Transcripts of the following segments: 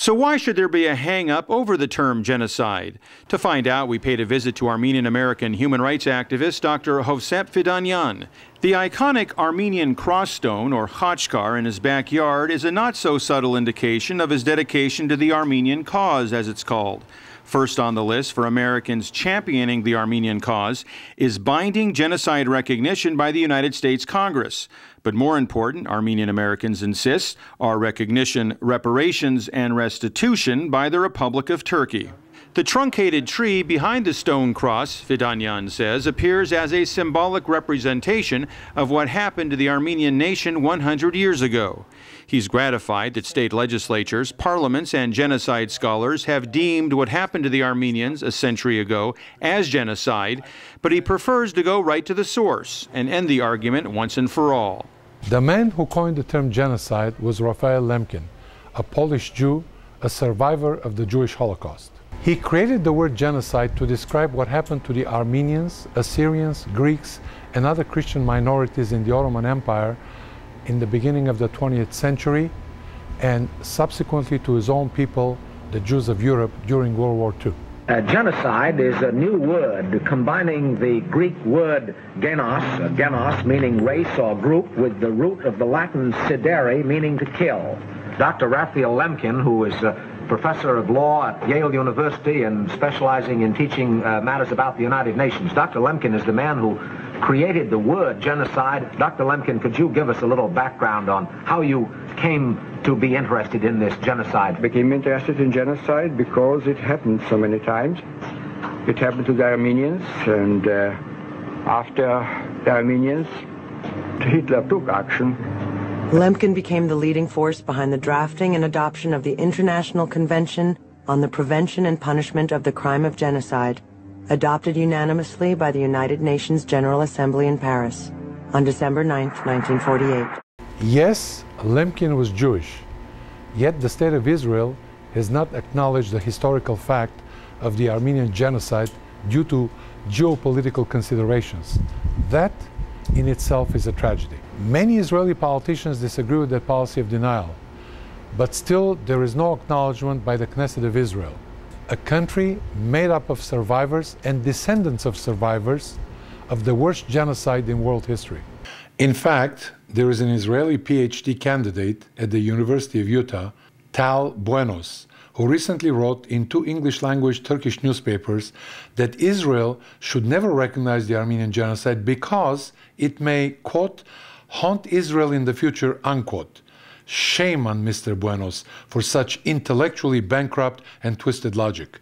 So why should there be a hang-up over the term genocide? To find out, we paid a visit to Armenian-American human rights activist Dr. Hovsep Fidanian. The iconic Armenian crossstone, or khachkar, in his backyard is a not-so-subtle indication of his dedication to the Armenian cause, as it's called. First on the list for Americans championing the Armenian cause is binding genocide recognition by the United States Congress. But more important, Armenian Americans insist, are recognition, reparations, and restitution by the Republic of Turkey. The truncated tree behind the stone cross, Fidanian says, appears as a symbolic representation of what happened to the Armenian nation 100 years ago. He's gratified that state legislatures, parliaments, and genocide scholars have deemed what happened to the Armenians a century ago as genocide, but he prefers to go right to the source and end the argument once and for all. The man who coined the term genocide was Rafael Lemkin, a Polish Jew, a survivor of the Jewish Holocaust. He created the word genocide to describe what happened to the Armenians, Assyrians, Greeks, and other Christian minorities in the Ottoman Empire in the beginning of the 20th century, and subsequently to his own people, the Jews of Europe, during World War II. Genocide is a new word combining the Greek word genos meaning race or group, with the root of the Latin sidere meaning to kill. Dr. Rafael Lemkin, who is a professor of law at Yale University and specializing in teaching matters about the United Nations. Dr. Lemkin is the man who created the word genocide. Dr. Lemkin, could you give us a little background on how you came to be interested in this genocide? I became interested in genocide because it happened so many times. It happened to the Armenians, and after the Armenians, Hitler took action. Lemkin became the leading force behind the drafting and adoption of the International Convention on the Prevention and Punishment of the Crime of Genocide, adopted unanimously by the United Nations General Assembly in Paris on December 9, 1948. Yes, Lemkin was Jewish, yet the State of Israel has not acknowledged the historical fact of the Armenian genocide due to geopolitical considerations. That in itself is a tragedy. Many Israeli politicians disagree with that policy of denial, but still there is no acknowledgement by the Knesset of Israel, a country made up of survivors and descendants of survivors of the worst genocide in world history. In fact, there is an Israeli PhD candidate at the University of Utah, Tal Buenos, who recently wrote in 2 English-language Turkish newspapers that Israel should never recognize the Armenian genocide because it may, quote, haunt Israel in the future, unquote. Shame on Mr. Buenos for such intellectually bankrupt and twisted logic.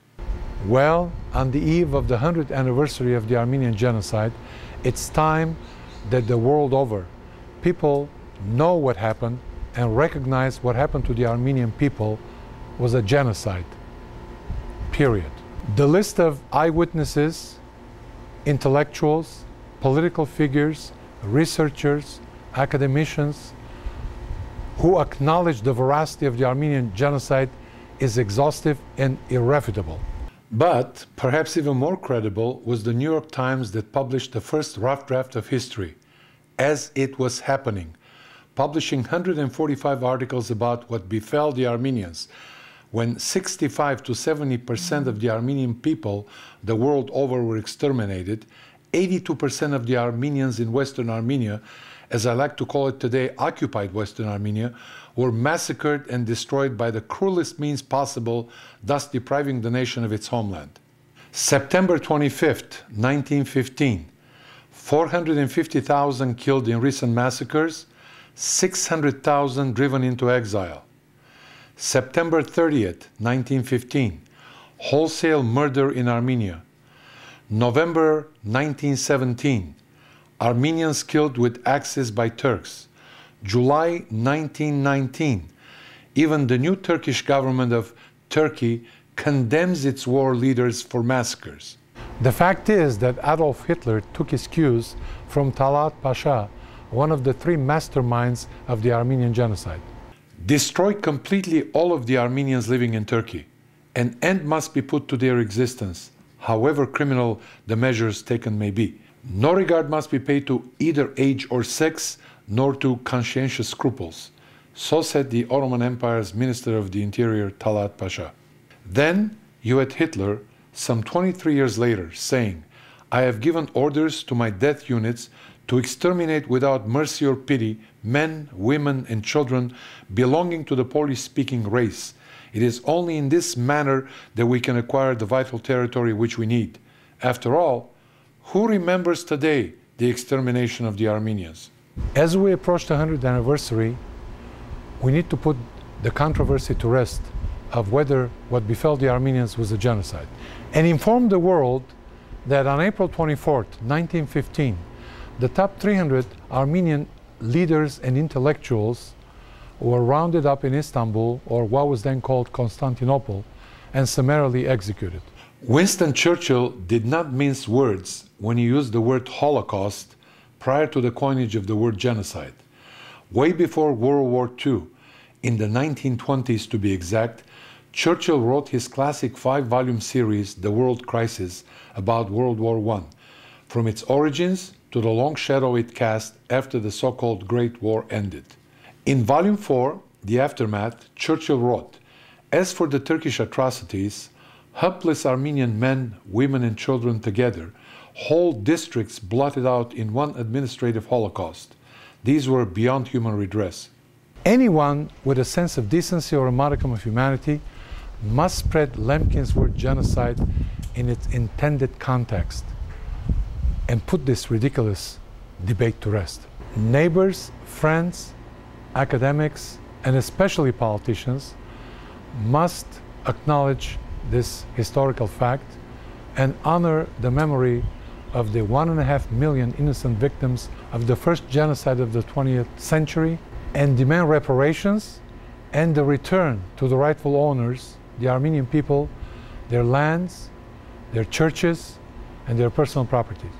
Well, on the eve of the 100th anniversary of the Armenian genocide, it's time that the world over, people know what happened and recognize what happened to the Armenian people was a genocide, period. The list of eyewitnesses, intellectuals, political figures, researchers, academicians who acknowledge the veracity of the Armenian genocide is exhaustive and irrefutable. But perhaps even more credible was the New York Times that published the first rough draft of history as it was happening, publishing 145 articles about what befell the Armenians when 65 to 70% of the Armenian people the world over were exterminated. 82% of the Armenians in Western Armenia, as I like to call it today, occupied Western Armenia, were massacred and destroyed by the cruelest means possible, thus depriving the nation of its homeland. September 25th, 1915, 450,000 killed in recent massacres, 600,000 driven into exile. September 30th, 1915, wholesale murder in Armenia. November 1917, Armenians killed with axes by Turks. July 1919, even the new Turkish government of Turkey condemns its war leaders for massacres. The fact is that Adolf Hitler took his cues from Talaat Pasha, one of the 3 masterminds of the Armenian genocide. Destroy completely all of the Armenians living in Turkey. An end must be put to their existence, however criminal the measures taken may be. No regard must be paid to either age or sex, nor to conscientious scruples. So said the Ottoman Empire's Minister of the Interior, Talaat Pasha. Then you had Hitler, some 23 years later, saying, "I have given orders to my death units to exterminate without mercy or pity men, women, and children belonging to the Polish-speaking race. It is only in this manner that we can acquire the vital territory which we need." After all, who remembers today the extermination of the Armenians? As we approach the 100th anniversary, we need to put the controversy to rest of whether what befell the Armenians was a genocide, and inform the world that on April 24th, 1915, the top 300 Armenian leaders and intellectuals were rounded up in Istanbul, or what was then called Constantinople, and summarily executed. Winston Churchill did not mince words when he used the word Holocaust prior to the coinage of the word genocide. Way before World War II, in the 1920s to be exact, Churchill wrote his classic 5-volume series, The World Crisis, about World War I, from its origins to the long shadow it cast after the so-called Great War ended. In Volume 4, The Aftermath, Churchill wrote, "As for the Turkish atrocities, helpless Armenian men, women, and children together, whole districts blotted out in one administrative holocaust. These were beyond human redress." Anyone with a sense of decency or a modicum of humanity must spread Lemkin's word genocide in its intended context and put this ridiculous debate to rest. Neighbors, friends, academics, and especially politicians must acknowledge this historical fact and honor the memory of the 1.5 million innocent victims of the first genocide of the 20th century, and demand reparations and the return to the rightful owners, the Armenian people, their lands, their churches, and their personal properties.